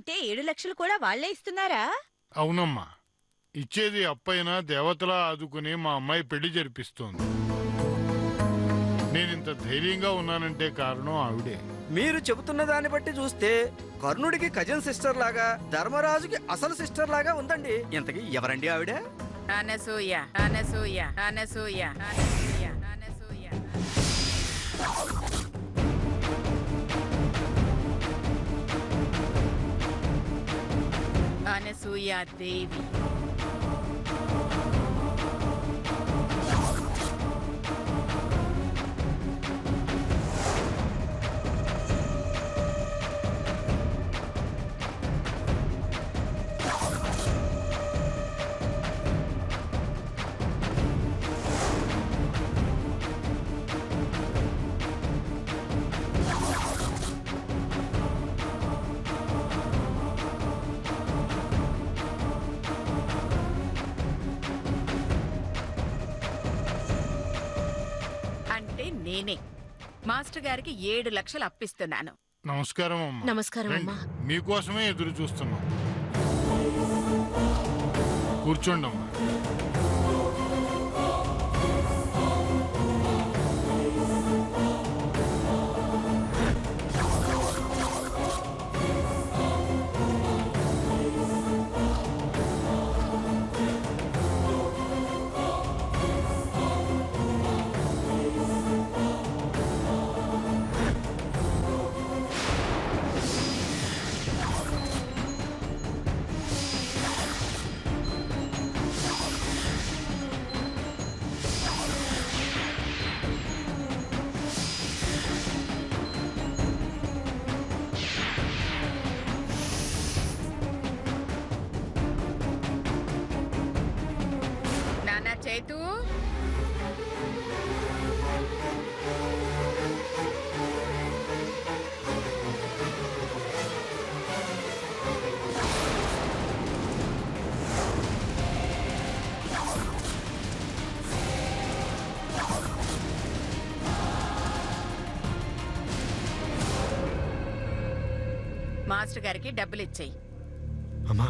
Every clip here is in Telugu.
అంటే 7 లక్షలు కూడా వాళ్లే ఇస్తున్నారా? అవునమ్మా, ఇచ్చేది అప్పైనా దేవతలా ఆదుకుని మా అమ్మాయి పెళ్లి జరిపిస్తోంది. నేనింత ధైర్యంగా ఉన్నానంటే కారణం ఆవిడే. మీరు చెబుతున్న దాన్ని బట్టి చూస్తే కర్ణుడికి కజిన్ సిస్టర్ లాగా, ధర్మరాజుకి అసలు సిస్టర్ లాగా ఉందండి. ఇంతకీ ఎవరండి ఆవిడ? అనసూయ, అనసూయ, అనసూయ, అనసూయ, అనసూయ. అనసూయ దేవి. అంటే నేనే మాస్టర్ గారికి 7 లక్షలు అప్పిస్తున్నాను. నమస్కారం అమ్మా. నమస్కారం అమ్మా. రండి, మీకోసమే ఎదురు చూస్తున్నాం. కూర్చోండమ్మా. నానా చేతు, మాస్టర్ గారికి డబ్బులు ఇచ్చేయి. అమ్మా,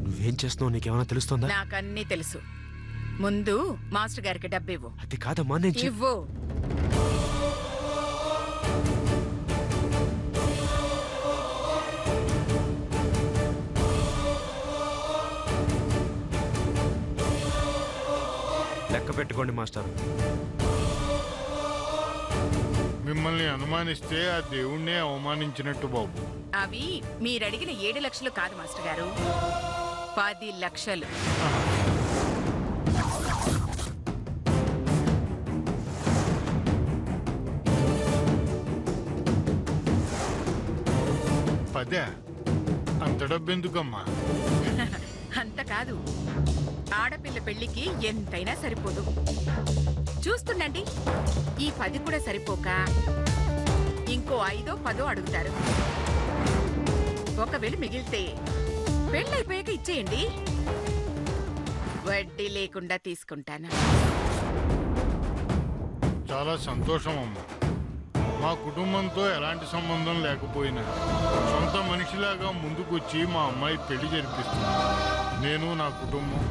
నువ్వేం చేస్తున్నావు నీకేమైనా తెలుస్తుందా? నాకన్నీ తెలుసు. ముందు మాస్టర్ గారికి డబ్బు ఇవ్వు. అది కాదమ్మా, నేను ఇవ్వు. లెక్క పెట్టుకోండి మాస్టర్. మిమ్మల్ని అనుమానిస్తే ఆ దేవుణ్ణే అవమానించినట్టు బాబు. అవి మీరడిగిన 7 లక్షలు కాదు మాస్టర్ గారు, 10 లక్షలు. పదే, అంత డబ్బెందుకమ్మా? అంత కాదు, ఆడపిల్ల పెళ్లికి ఎంతైనా సరిపోదు. చూస్తుండండి, ఈ 10 కూడా సరిపోక ఇంకో 5 10 అడుగుతారు. ఒకవేళ మిగిలితే పెళ్ళైపోయాక ఇచ్చేయండి, వడ్డీ లేకుండా తీసుకుంటాను. చాలా సంతోషం అమ్మా. మా కుటుంబంతో ఎలాంటి సంబంధం లేకపోయినా సొంత మనిషిలాగా ముందుకొచ్చి మా అమ్మాయి పెళ్లి జరిపిస్తుంది. నేను నా కుటుంబం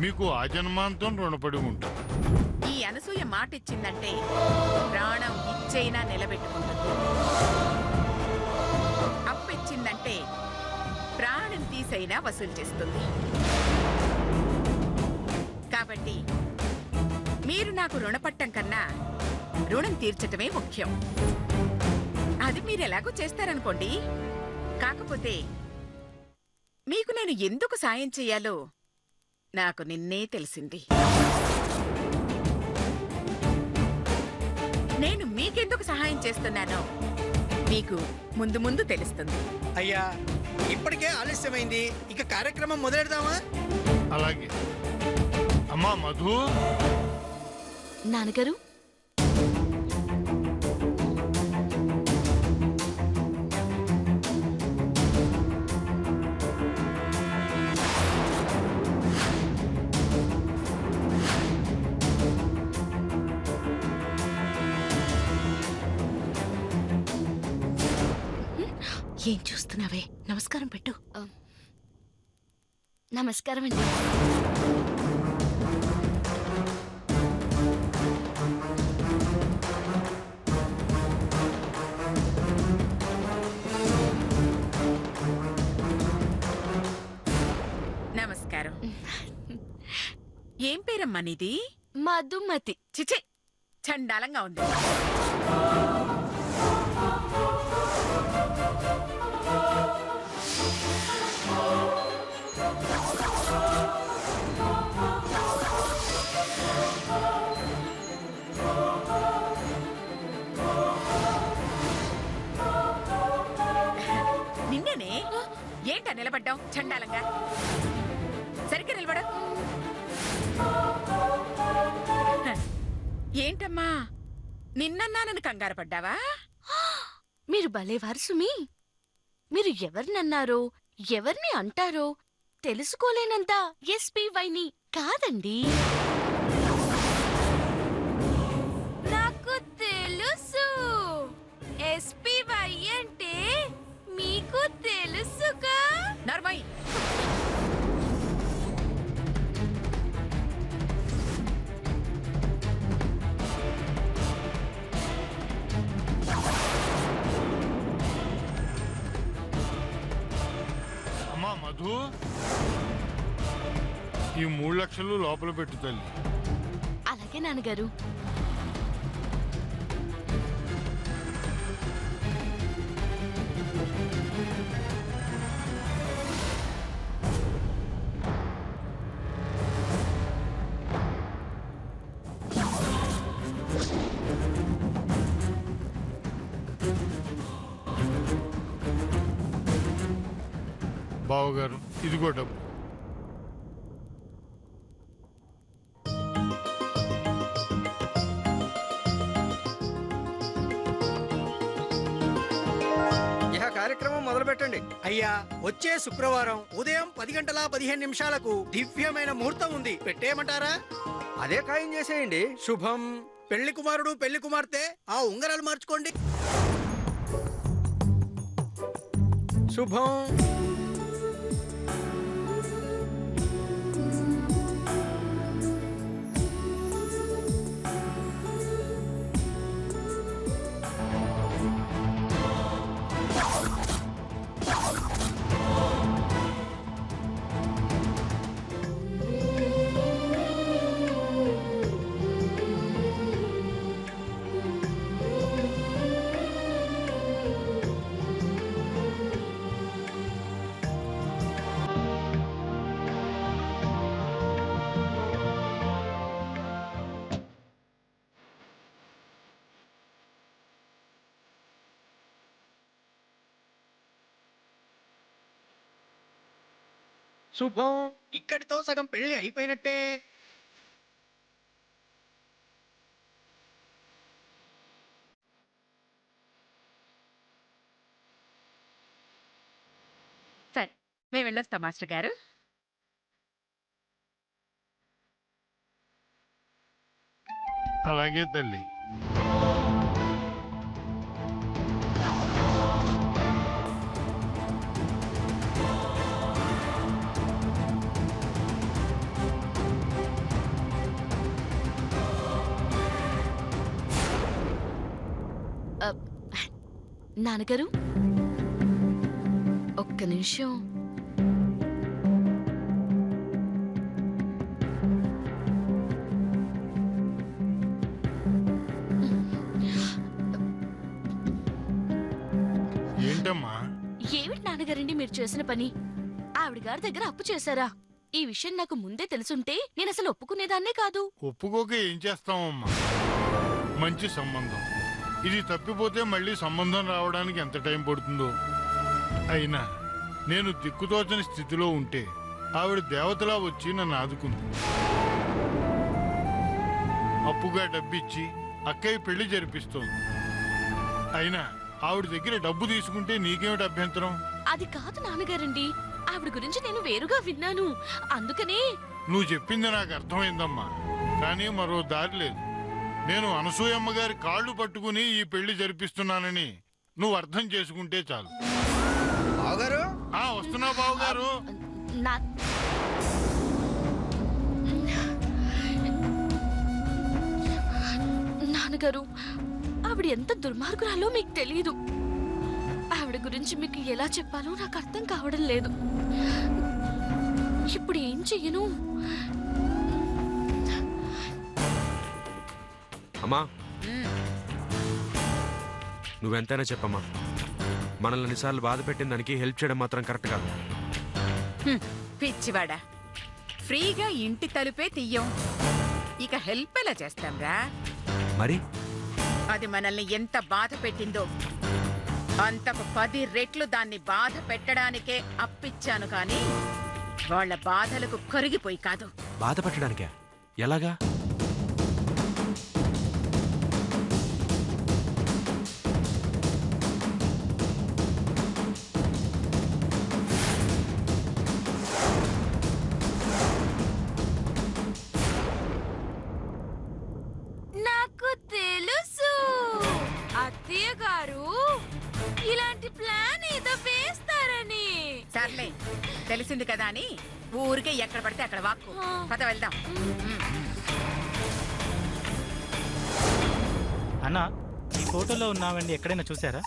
మీకు ఆజన్మాంతం రుణపడి ఉంటాను. ఈ అనసూయ మాట ఇచ్చిందంటే ప్రాణం ఇచ్చైనా నిలబెట్టుకుంటుంది. అప్పిచ్చిందంటే ప్రాణం తీసైనా వసూలు చేస్తుంది. కాబట్టి మీరు నాకు రుణపట్టం కన్నా రుణం తీర్చటమే ముఖ్యం. అది మీరు ఎలాగో చేస్తారనుకోండి. కాకపోతే మీకు నేను ఎందుకు సాయం చెయ్యాలో నాకు నిన్నే తెలిసింది. నేను మీకెందుకు సహాయం చేస్తున్నానో మీకు ముందు ముందు తెలుస్తుంది. అయ్యా, ఇప్పటికే ఆలస్యమైంది, ఇక కార్యక్రమం మొదలెడదామా? అలాగే అమ్మా. మధు, నాన్నగారు, ఏం చూస్తున్నావే? నమస్కారం పెట్టు. నమస్కారం అండి. నమస్కారం. ఏం పేరమ్మా నీది? మధుమతి. చిచి, చండాలంగా ఉంది. నిన్నేనే ఏంటా నిలబడ్డావు చండాలంగా? సరిగ్గా నిలబడ. ఏంటమ్మా నిన్నన్నానని కంగారు పడ్డావా? మీరు భలేవారు సుమి. మీరు ఎవరినన్నారో ఎవరిని అంటారో తెలుసుకోలేనంత ఎస్పీవైని కాదండి. నాకు తెలుసు. ఎస్పీవై అంటే మీకు తెలుసుగా. నర్మయ్, అమ్మా మధు, ఈ 3 లక్షలు లోపల పెట్టు తల్లి. అలాగే నాన్నగారు. బావగారు, ఇదిగో డబ్బు. ఇహ కార్యక్రమం మొదలు పెట్టండి. అయ్యా, వచ్చే శుక్రవారం ఉదయం 10:15 దివ్యమైన ముహూర్తం ఉంది. పెట్టేయమంటారా? అదే ఖాయం చేసేయండి. శుభం. పెళ్లి కుమారుడు పెళ్లి కుమార్తె ఆ ఉంగరాలు మార్చుకోండి. శుభం. శుభం. ఇక్కడితో సగం పెళ్లి అయిపోయినట్టే. సరే మేము వెళ్ళొస్తాం మాస్టర్ గారు. అలాగే తల్లి. నాన్నగారు, ఒక్క నిమిషం. ఏంటమ్మా? ఏమిటి నాన్నగారండి మీరు చేసిన పని? ఆవిడ గారి దగ్గర అప్పు చేశారా? ఈ విషయం నాకు ముందే తెలుసుంటే నేను అసలు ఒప్పుకునేదాన్నే కాదు. ఒప్పుకోక ఏం చేస్తామమ్మా? మంచి సంబంధం ఇది. తప్పిపోతే మళ్ళీ సంబంధం రావడానికి ఎంత టైం పడుతుందో. అయినా నేను దిక్కుతోచని స్థితిలో ఉంటే ఆవిడ దేవతలా వచ్చి నన్ను ఆదుకుంది. అప్పుగా డబ్బిచ్చి అక్కయ్య పెళ్లి జరిపిస్తోంది. అయినా ఆవిడ దగ్గర డబ్బు తీసుకుంటే నీకేమిటి అభ్యంతరం? అది కాదు నాన్నగారండి, ఆవిడ గురించి నేను వేరుగా విన్నాను, అందుకనే. నువ్వు చెప్పింది నాకు అర్థమైందమ్మా, కానీ మరో దారి లేదు. నేను అనసూయమ్మ గారి కాళ్ళు పట్టుకుని ఈ పెళ్లి జరిపిస్తున్నానని నువ్వు అర్థం చేసుకుంటే చాలు. బావగారు వస్తున్నా బాబు గారు. నా నాన్నగారు, ఆవిడ ఎంత దుర్మార్గురాలో మీకు తెలియదు. ఆవిడ గురించి మీకు ఎలా చెప్పాలో నాకు అర్థం కావడం లేదు. ఇప్పుడు ఏం చెయ్యను? అమ్మా నువ్వెంతైనా చెప్పమ్మా, మనల్ని ఎన్నిసార్లు బాధ పెట్టిన దానికి హెల్ప్ చేయడం మాత్రం కరెక్ట్ కాదు. పిచ్చివాడా, ఫ్రీగా ఇంటి తలుపే తీయం, ఇక హెల్ప్ ఎలా చేస్తాంరా? మరి అది మనల్ని ఎంత బాధ పెట్టిందో అంతకు 10 రెట్లు దాన్ని బాధ పెట్టడానికే అప్పిచ్చాను కానీ వాళ్ళ బాధలకు కరిగిపోయి కాదు. బాధ పెట్టడానికే? ఎలాగా? నాకు తెలుసు అత్తయ్య గారు ఇలాంటి ప్లాన్ ఏదో వేస్తారని. సర్లే, తెలిసింది కదా అని ఊరికే ఎక్కడ పడితే అక్కడ వాక్కు. పద వెళ్దాం. అన్నా, ఈ ఫోటోలో ఉన్నామండి ఎక్కడైనా చూసారా?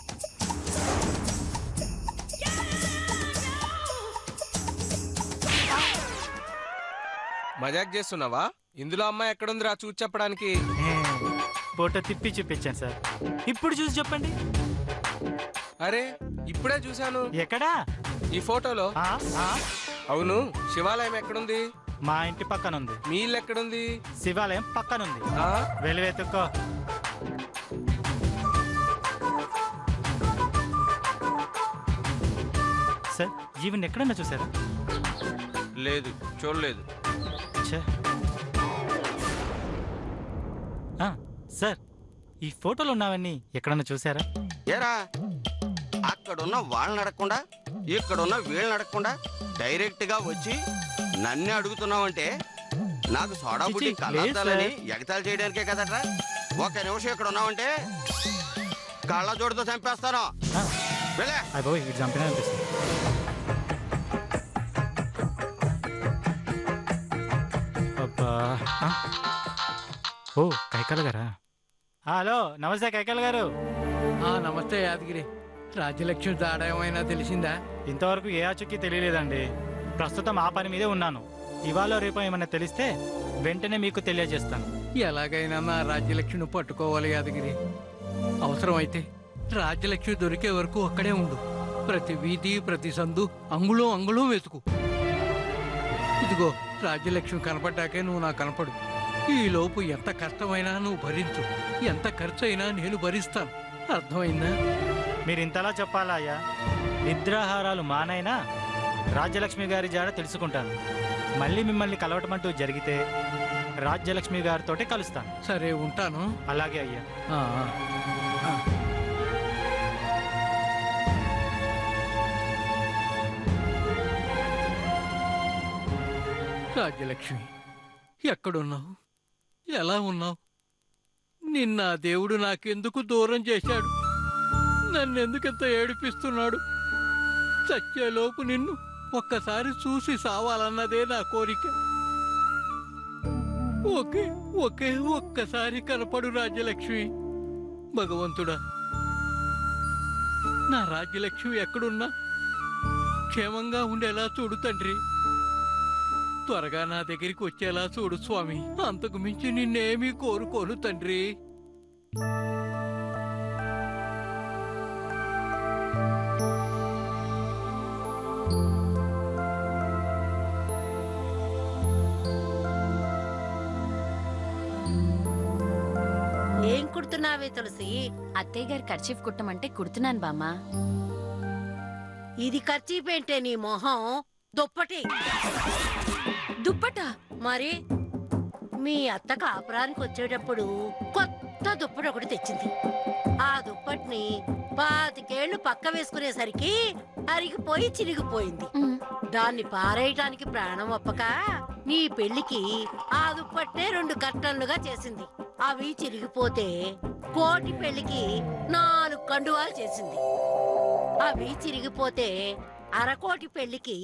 మజాక్ చేస్తున్నావా? ఇందులో అమ్మాయి ఎక్కడుందిరా చూసి చెప్పడానికి? ఫోటో తిప్పి చూపించాను సార్. ఇప్పుడు చూసి చెప్పండి. అరే ఇప్పుడే చూశాను. ఎక్కడా? ఈ ఫోటోలో. అవును, శివాలయం ఎక్కడుంది? మా ఇంటి పక్కన ఉంది. మీ ఇల్లు ఎక్కడుంది? శివాలయం పక్కన ఉంది. వెళ్ళి వెతుక్కో. సార్, ఈవెన్ ఎక్కడన్నా చూసారా? లేదు, చూడలేదు. సార్, ఈ ఫోటోలో ఉన్నవన్నీ ఎక్కడన్నా చూసారా? ఏరా, అక్కడున్న వాళ్ళని అడగకుండా ఇక్కడున్న వీళ్ళని అడగకుండా డైరెక్ట్ గా వచ్చి నన్నే అడుగుతున్నావంటే నాకు సోడా బుడ్డి కళ్ళాలని ఎగతాలు చేయడానికే కదట్రా. ఒక నిమిషం ఇక్కడ ఉన్నావంటే కళ్ళ జోడుతో చంపేస్తాను. అయ్యో, ఇటు చంపినా అనిపిస్తుంది. అబ్బా. ఓ, కైకాల గారా? హలో, నమస్తే కైకాల గారు. నమస్తే యాదగిరి. రాజ్యలక్ష్మి దాడ ఏమైనా తెలిసిందా? ఇంతవరకు ఏ ఆచూకీ తెలియలేదండి. ప్రస్తుతం ఆ పని మీదే ఉన్నాను. ఇవాళ రేపు ఏమన్నా తెలిస్తే వెంటనే మీకు తెలియజేస్తాను. ఎలాగైనా నా రాజ్యలక్ష్మిని పట్టుకోవాలి యాదగిరి. అవసరమైతే రాజ్యలక్ష్మి దొరికే వరకు అక్కడే ఉండు. ప్రతి వీధి, ప్రతి సందు, అంగుళం అంగుళం వెతుకు. ఇదిగో, రాజ్యలక్ష్మి కనపడ్డాకే నువ్వు నాకు కనపడు. ఈ లోపు ఎంత కష్టమైనా నువ్వు భరించు, ఎంత ఖర్చు అయినా నేను భరిస్తాను. అర్థమైందా? మీరు ఇంతలా చెప్పాలా అయ్యా? నిద్రాహారాలు మానైనా రాజ్యలక్ష్మి గారి జాడ తెలుసుకుంటాను. మళ్ళీ మిమ్మల్ని కలవటమంటూ జరిగితే రాజ్యలక్ష్మి గారితోటే కలుస్తాను. సరే, ఉంటాను. అలాగే అయ్యా. రాజ్యలక్ష్మి, ఎక్కడున్నావు? ఎలా ఉన్నావు? నిన్న దేవుడు నాకెందుకు దూరం చేశాడు? నన్నెందుకింత ఏడిపిస్తున్నాడు? చచ్చేలోపు నిన్ను ఒక్కసారి చూసి సావాలన్నదే నా కోరిక. ఒక్కసారి కనపడు రాజ్యలక్ష్మి. భగవంతుడా, నా రాజ్యలక్ష్మి ఎక్కడున్నా క్షేమంగా ఉండేలా చూడు తండ్రి. త్వరగా నా దగ్గరికి వచ్చేలా చూడు స్వామి. అంతకు మించి నిన్నేమీ కోరుకోను తండ్రి. ఏం కుడుతున్నావే తులసి? అత్తయ్య గారు కర్చీఫ్ కుట్టమంటే కుడుతున్నాను బామ్మ. ఇది ఖర్చీపేంటే నీ మొహం? దుప్పటి. దుప్పట? మరి మీ అత్త కాపురానికి వచ్చేటప్పుడు కొత్త దుప్పటి ఒకటి తెచ్చింది. ఆ దుప్పటిని 25 ఏళ్లు పక్క వేసుకునేసరికి అరిగిపోయి చిరిగిపోయింది. దాన్ని పారేయటానికి ప్రాణం ఒప్పక నీ పెళ్లికి ఆ దుప్పట్నే 2 కర్టన్లుగా చేసింది. అవి చిరిగిపోతే కోటి పెళ్లికి 4 కండువాలు చేసింది. అవి చిరిగిపోతే అరకోటి పెళ్లికి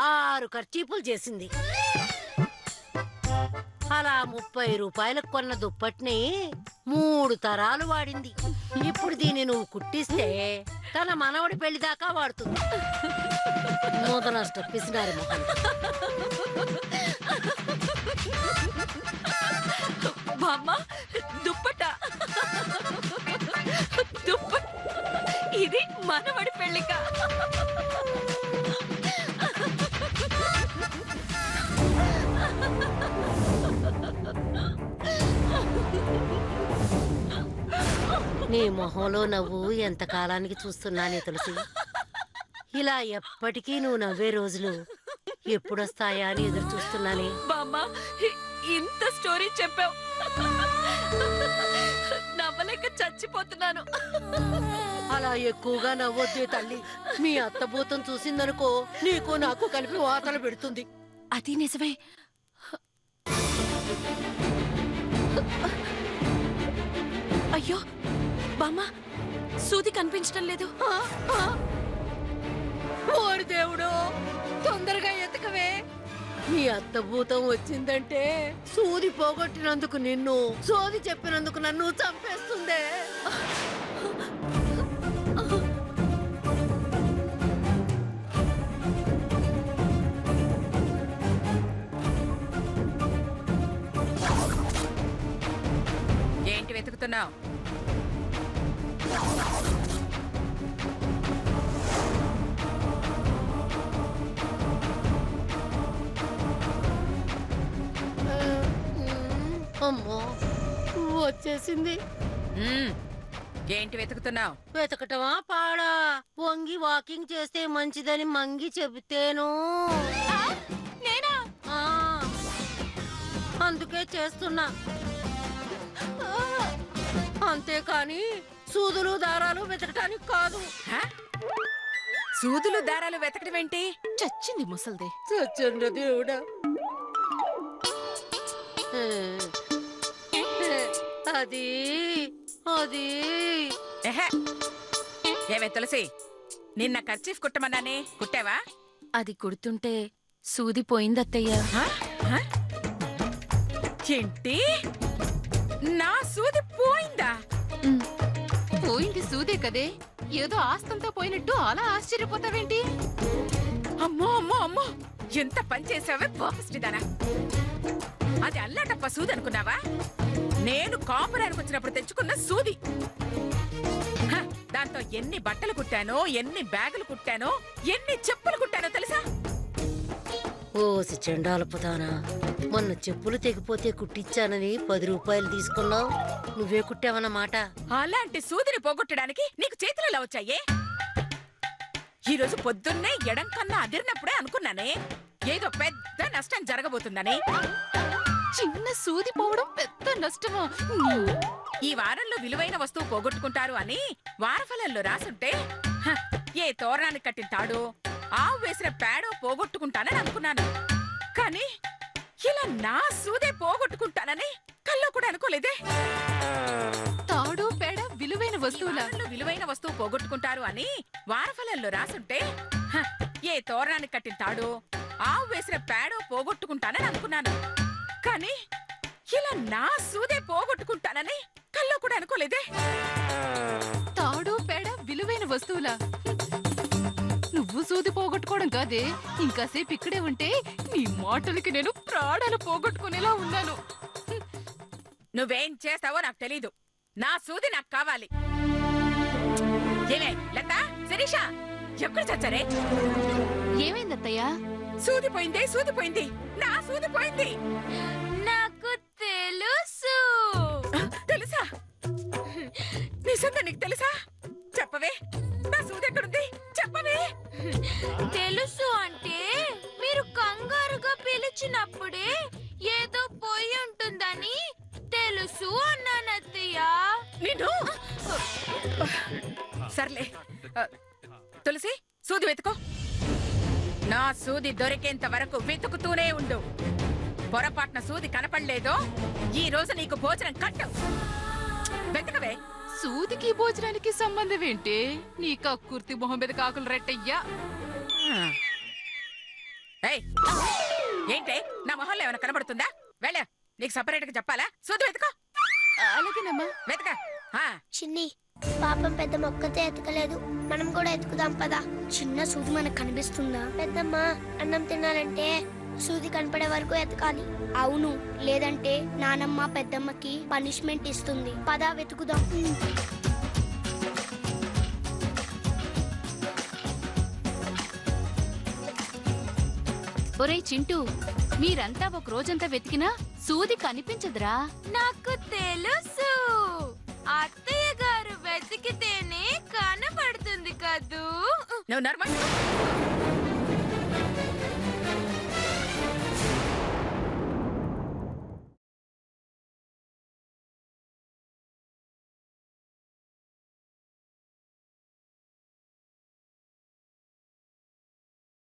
6 ఖర్చీపులు చేసింది. అలా 30 రూపాయలకు కొన్న దుప్పటిని 3 తరాలు వాడింది. ఇప్పుడు దీన్ని నువ్వు కుట్టిస్తే తన మనవడి పెళ్లి దాకా వాడుతుంది. నూతన పిసినారి మొహం. బామ్మ దుప్పట దుప్పట ఇది మనవడి పెళ్లిక. నీ మొహంలో నవ్వు ఎంత కాలానికి చూస్తున్నానే తులసి. ఇలా ఎప్పటికీ నువ్వు నవ్వే రోజులు ఎప్పుడొస్తాయా అని ఎదురు చూస్తున్నానే. బామ్మ ఇంత స్టోరీ చెప్పావు, నవ్వలేక చచ్చిపోతున్నాను. అలా ఎక్కువగా నవ్వొద్దే తల్లి. మీ అత్తభూతం చూసిందనుకో నీకు నాకు కలిపి వాతలు పెడుతుంది. అది నిజమే. అయ్యో బామ్మ సూది కనిపించడం లేదు. ఓరి దేవుడు, తొందరగా ఎతకవే. నీ అత్తభూతం వచ్చిందంటే సూది పోగొట్టినందుకు నిన్ను, సోది చెప్పినందుకు నన్ను చంపేస్తుందే. ఏంటి వెతుకుతున్నావు? అమ్మో వచ్చేసింది. ఏంటి వెతుకుతున్నావు? వెతకటమా పాడా? వంగి వాకింగ్ చేస్తే మంచిదని మంగి చెబితేను నేనా? ఆ, అందుకే చేస్తున్నా. అంతేకాని సూదులు దారాలు వెతకటానికి కాదు. హ? సూదులు దారాలు వెతకడం ఏంటి? చచ్చింది ముసల్దే. చచ్చండి దేవుడా. అది అది ఎహె. ఏమే తులసి, నిన్న కర్చీఫ్ కుట్టమన్నానే, కుట్టావా? అది కుడుతుంటే సూది పోయిందత్తయ్య. హ? హ? ఏంటి? నా సూది పోయిందా? పోయింది సూదే కదే, ఏదో ఆస్తంతో పోయినట్టు అలా ఆశ్చర్యపోతావేంటి? అమ్మో అమ్మో అమ్మో, ఎంత పని చేసావే పాపిస్టిదానా. అది అల్లాటప్ప సూది అనుకున్నావా? నేను కాపురానికి వచ్చినప్పుడు తెచ్చుకున్న సూది. హ, దాంతో ఎన్ని బట్టలు కుట్టానో, ఎన్ని బ్యాగులు కుట్టానో, ఎన్ని చెప్పులు కుట్టానో తెలుసా? ఓసి చెండాలపుతానా, మొన్న చెప్పులు తెగిపోతే కుట్టించానని 10 రూపాయలు తీసుకున్నావు. నువ్వే కుట్టావన్నమాట. అలాంటి సూదిని పోగొట్టడానికి నీకు చేతులు ఎలా వచ్చాయే? ఈ రోజు పొద్దున్నే ఎడం కన్నా అదిరినప్పుడే అనుకున్నానే ఏదో పెద్ద నష్టం జరగబోతుందని. చిన్న సూది పోవడం పెద్ద నష్టమా? ఈ వారంలో విలువైన వస్తువు పోగొట్టుకుంటారు అని వారఫలంలో రాసుంటే హ, ఏ తోరణానికి కట్టిన తాడో, ఆవు వేసిన పేడో పోగొట్టుకుంటానని అనుకున్నాను. కానీ ఇలా నా సూదే పోగొట్టుకుంటానని కల్లో కూడా అనుకోలేదే. తాడు పేడ విలువైన వస్తువులా? విలువైన వస్తువు పోగొట్టుకుంటారు అని వారఫలంలో రాసుంటే హ, ఏ తోరణానికి కట్టిన తాడో, ఆవు వేసిన పేడో పోగొట్టుకుంటానని అనుకున్నాను. కానీ ఇలా నా సూదే పోగొట్టుకుంటానని కల్లో కూడా అనుకోలేదే. తాడు పేడ విలువైన వస్తువులా? నువ్వు సూది పోగొట్టుకోవడం కాదే, ఇంకాసేపు ఇక్కడే ఉంటే నీ మాటలకి నేను ప్రాణాలు పోగొట్టుకునేలా ఉన్నాను. నువ్వేం చేస్తావో నాకు తెలీదు. నా సూది నాకు కావాలి. ఏమే లత, శిరీష, ఎక్కడ చచ్చారే? ఏమైందత్తయ్యా? సూది పోయింది, సూది పోయింది, నా సూది పోయింది. నాకు తెలుసు. తెలుసా? నిజంగా నీకు తెలుసా? చెప్పవే, నా సూది ఎక్కడుంది? చెప్పవే. తెలుసు అంటే మీరు కంగారుగా పిలిచినప్పుడే ఏదో పోయి ఉంటుందని తెలుసు అన్నానత్తయ్యా. నిన్ను సర్లే. తులసి, సూది వెతుకో. నా సూది దొరికేంత వరకు వెతుకుతూనే ఉండు. పొరపాటున సూది కనపడలేదో ఈ రోజు నీకు భోజనం కట్టు. వెతకవే. సూదికి భోజనానికి సంబంధం ఏంటి? నీ కక్కుర్తి మొహం మీద కాకులు రెట్టయ్యా. ఏయ్, ఏంటి నా మొహంలో ఏమైనా కనబడుతుందా? వెళ్ళ, నీకు సపరేట్ గా చెప్పాలా? సూది వెతుకో. అలాగేనమ్మా. వెతక. ఆ, చిన్ని పాపం పెద్ద మొక్కతే ఎతకలేదు, మనం కూడా ఎతుకుదాం పదా. చిన్న సూది మనకు కనిపిస్తుందా? పెద్దమ్మ అన్నం తినాలంటే సూది కనపడే వరకు ఎతకాలి. అవును, లేదంటే నానమ్మ పెద్దమ్మకి పనిష్మెంట్ ఇస్తుంది. పదా వెతుకుదాం. ఒరే చింటూ, మీరంతా ఒక రోజంతా వెతికినా సూది కనిపించదురా. నాకు తెలుసు, అత్తయ్య గారు వెతికితేనే కనపడుతుంది కదూ. నువ్వు నర్మ